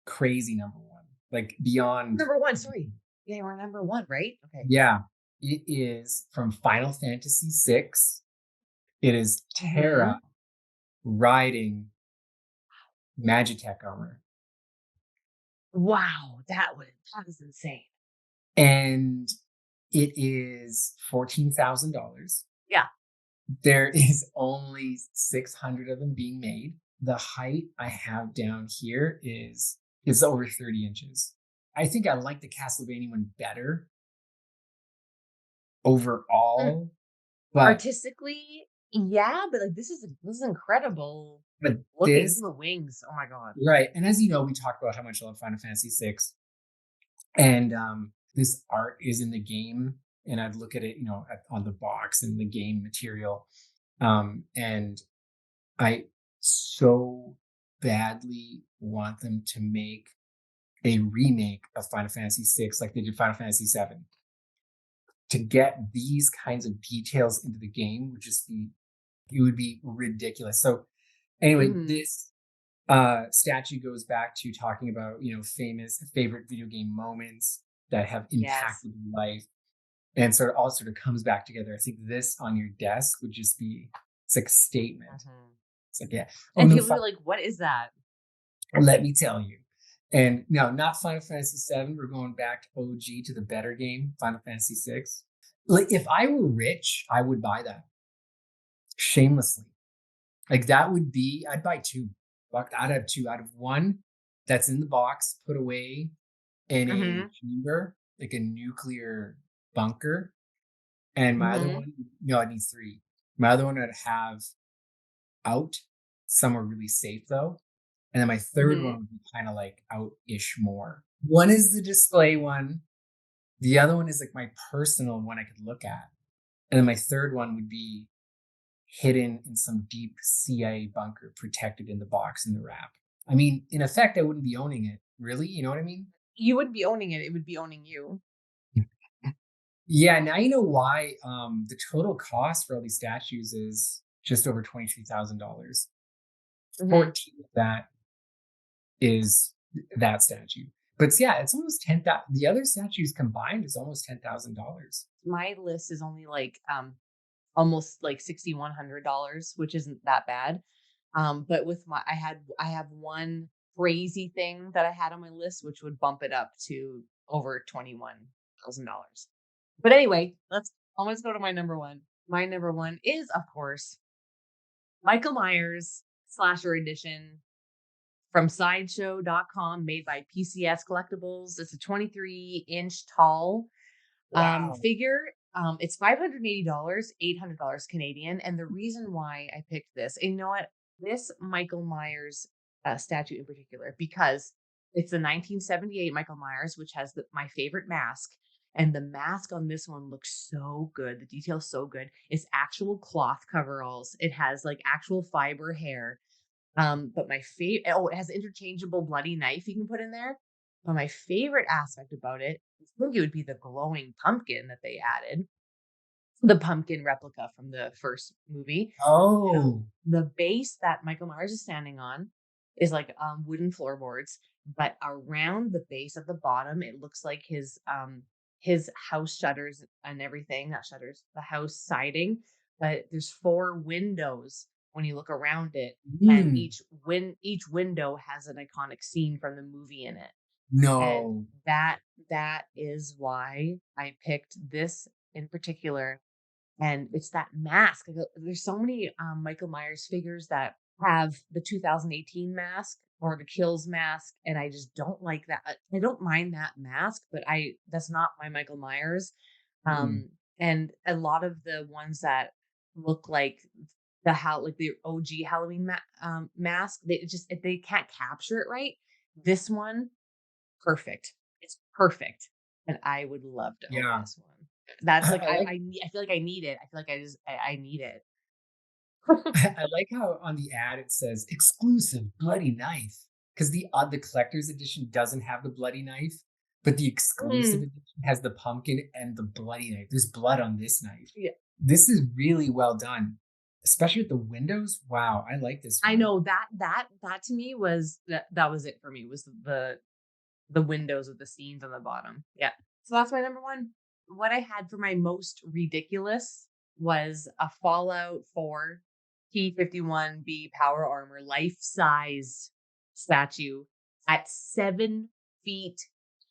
crazy number one. Like beyond Number 1, sorry. Yeah, we're number 1, right? Okay. yeah. It is from Final Fantasy VI. It is Terra Mhm. riding Magitech armor. Wow, that was insane. And it is $14,000. Yeah. There is only 600 of them being made. The height I have down here is over 30 inches. I think I like the Castlevania one better Mm. overall, but Artistically, yeah, but, like, this is incredible but looking. Look this at the wings. Oh my god. right, and as you know, we talked about how much I love Final Fantasy VI, and, this art is in the game, and I'd look at it, on the box and the game material, and I so badly want them to make a remake of Final Fantasy VI like they did Final Fantasy VII. To get these kinds of details into the game would just be it would be ridiculous. So anyway, Mhm. this statue goes back to talking about, famous favorite video game moments that have Yes. impacted your life. And sort of all sort of comes back together. I think this on your desk would just be it's like a statement. Mhm. It's like, yeah. Oh And no, people be like, "What is that?" let me tell you. And no, not Final Fantasy VII. We're going back to OG to the better game, Final Fantasy VI. Like if I were rich, I would buy that shamelessly. Like that would be, I'd buy two. I'd have two. I'd have one that's in the box, put away in a Mhm. chamber, like a nuclear bunker. And my other Mhm. one, no, I need three. My other one I'd have out somewhere really safe though. And then my third one Mhm. would be kind of like out-ish more. One is the display one. The other one is like my personal one I could look at. And then my third one would be hidden in some deep CIA bunker, protected in the box in the wrap. I mean, in effect, I wouldn't be owning it. Really? You know what I mean? You wouldn't be owning it, it would be owning you. Yeah, now you know why the total cost for all these statues is just over $23,000. Mhm. 14 of that is that statue. But yeah, it's almost 10,000. The other statues combined is almost $10,000. My list is only like, almost like $6,100, which isn't that bad. But with I have one crazy thing that I had on my list, which would bump it up to over $21,000. But anyway, let's almost go to my number one. My number one is, of course, Michael Myers Slasher Edition from Sideshow.com, made by PCS Collectibles. It's a 23-inch tall Wow. figure. It's $580, $800 Canadian. And the reason why I picked this, and you know what? This Michael Myers statue in particular, because it's the 1978 Michael Myers, which has my favorite mask. And the mask on this one looks so good. The detail's so good. It's actual cloth coveralls. It has like actual fiber hair. But my favorite, oh, it has interchangeable bloody knife you can put in there. But my favorite aspect about it, I think it would be the glowing pumpkin that they added, the pumpkin replica from the first movie. Now, Oh. the base that Michael Myers is standing on is like wooden floorboards, but around the base at the bottom, it looks like his house shutters and everything, not shutters, the house siding. But there's four windows when you look around it, and Mm, each window has an iconic scene from the movie in it. And no. that is why I picked this in particular, and it's that mask. There's so many Michael Myers figures that have the 2018 mask or the Kills mask, and I just don't like that. I don't mind that mask, but I that's not my Michael Myers. Mm, Um, and a lot of the ones that look like like the OG Halloween mask, they can't capture it right. This one, perfect. It's perfect, and I would love to own yeah. this one. That's like I like I feel like I need it. I feel like I need it. I like how on the ad it says exclusive bloody knife because the collector's edition doesn't have the bloody knife, but the exclusive Mm, edition has the pumpkin and the bloody knife. There's blood on this knife. yeah, This is really well done, especially with the windows. Wow, I like this I one. know that to me was that was it for me, was the windows with the scenes on the bottom. Yeah. So that's my number one. What I had for my most ridiculous was a Fallout 4 T-51B power armor life-size statue at 7 feet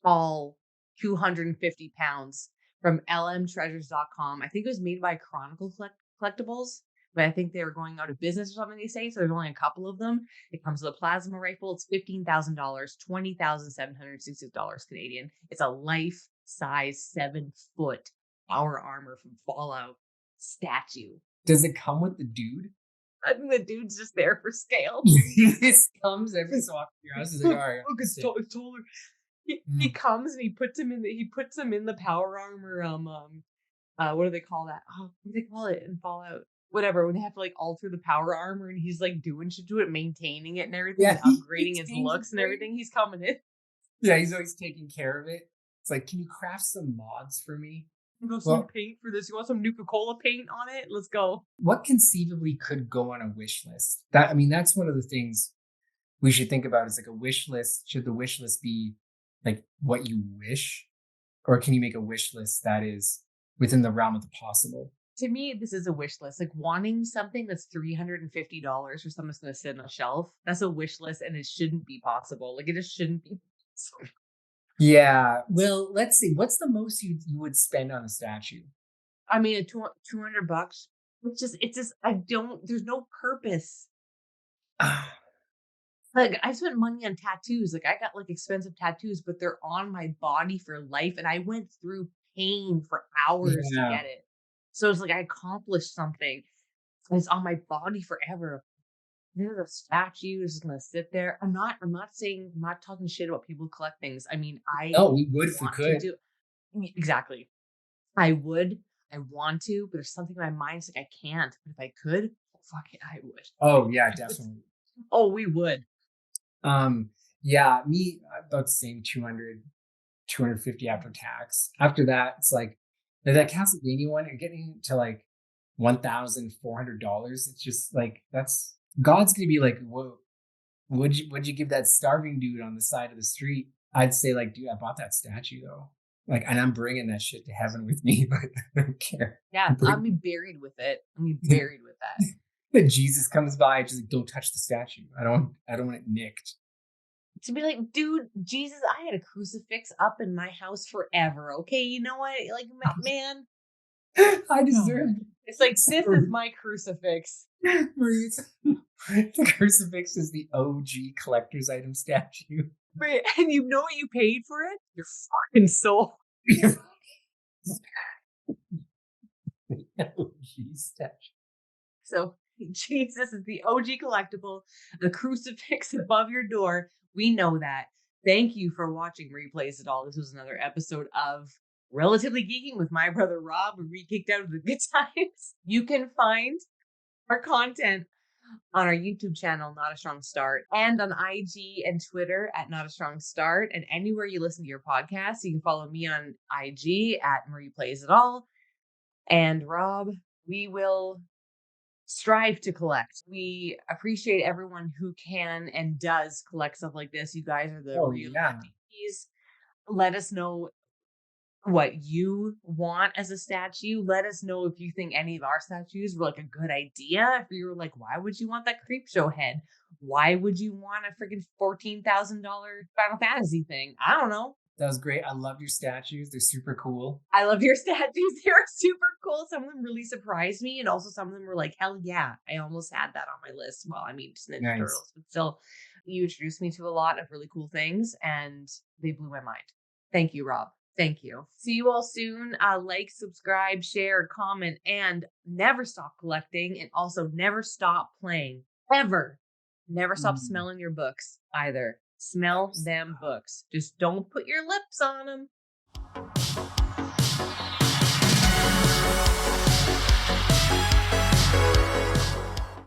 tall, 250 pounds, from lmtreasures.com. I think it was made by Collectibles, but I think they were going out of business or something, they say. So there's only a couple of them. It comes with a plasma rifle. It's $15,000, $20,760 Canadian. It's a life size 7 foot power armor from Fallout statue. Does it come with the dude? I think the dude's just there for scale. He just comes every so often to your house. He's like, all right, Look, that's it. it's taller. He Mm. comes and he puts him in the power armor. What do they call that? Oh, what do they call it in Fallout? whatever, when they have to like alter the power armor and he's like doing shit to it, maintaining it and everything Yeah, and he upgrading his maintains it looks and great. everything, he's coming in. Yeah, he's always taking care of it. It's like, "Can you craft some mods for me?" You got some Well, paint for this? You want some Nuka-Cola paint on it? Let's go. what conceivably could go on a wish list? That I mean, that's one of the things we should think about is like a wish list. Should the wish list be like what you wish? Or can you make a wish list that is within the realm of the possible? To me, this is a wish list. Like wanting something that's $350 for something that's gonna sit on a shelf. That's a wish list and it shouldn't be possible. Like it just shouldn't be. Yeah. Well, let's see. What's the most you would spend on a statue? I mean, 200 bucks. It's just, I don't, there's no purpose. Ah, Like I spent money on tattoos. Like I got like expensive tattoos, but they're on my body for life. And I went through pain for hours to yeah. get it. So it's like I accomplished something. And it's on my body forever. There's a statue is just gonna sit there. I'm not saying I'm not talking shit about people who collect things. I mean, I No, we would if we want to could. do exactly. I would, I want to, but there's something in my mind that's like I can't. But if I could, fuck it, I would. Oh yeah, definitely. Oh, we would. Um, yeah, me about the same 200, 250 after tax. After that, it's like that Castlevania one, you're getting to like $1,400. It's just like that's God's gonna be like, whoa, would you give that starving dude on the side of the street? I'd say like, dude, I bought that statue though. Like, and I'm bringing that shit to heaven with me, but I don't care. Yeah, I'll Bring be buried with it. I'll be buried with that. Jesus comes by, just like, don't touch the statue. I don't want it nicked. To be like, dude, Jesus, I had a crucifix up in my house forever. Okay, you know what? Like, man, I no. deserve It's like this. this is my crucifix. Maurice, the crucifix is the OG collector's item statue. Right, and you know what you paid for it? Your fucking soul. OG statue. So Jesus is the OG collectible, the crucifix above your door. We know that. Thank you for watching Replays It All. This was another episode of Relatively Geeking with my brother Rob, where we kicked out of the good times. You can find our content on our YouTube channel, Not a Strong Start, and on IG and Twitter at Not a Strong Start, and anywhere you listen to your podcast. You can follow me on IG at Marie Plays It All. And Rob, we will strive to collect. We appreciate everyone who can and does collect stuff like this. You guys are the Oh real yeah, MVPs. Let us know what you want as a statue. Let us know if you think any of our statues were like a good idea. If you were like, why would you want that creep show head? Why would you want a freaking $14,000 Final Fantasy thing? I don't know. that was great. I love your statues. They're super cool. I love your statues. They're super cool. Some of them really surprised me. And also some of them were like, hell yeah, I almost had that on my list. Well, I mean, just Ninja Nice. Turtles, but still, you introduced me to a lot of really cool things and they blew my mind. Thank you, Rob. Thank you. See you all soon. Like, subscribe, share, comment, and never stop collecting. And also never stop playing. Ever. Never stop Mm. smelling your books either. Smell them books. Just don't put your lips on them.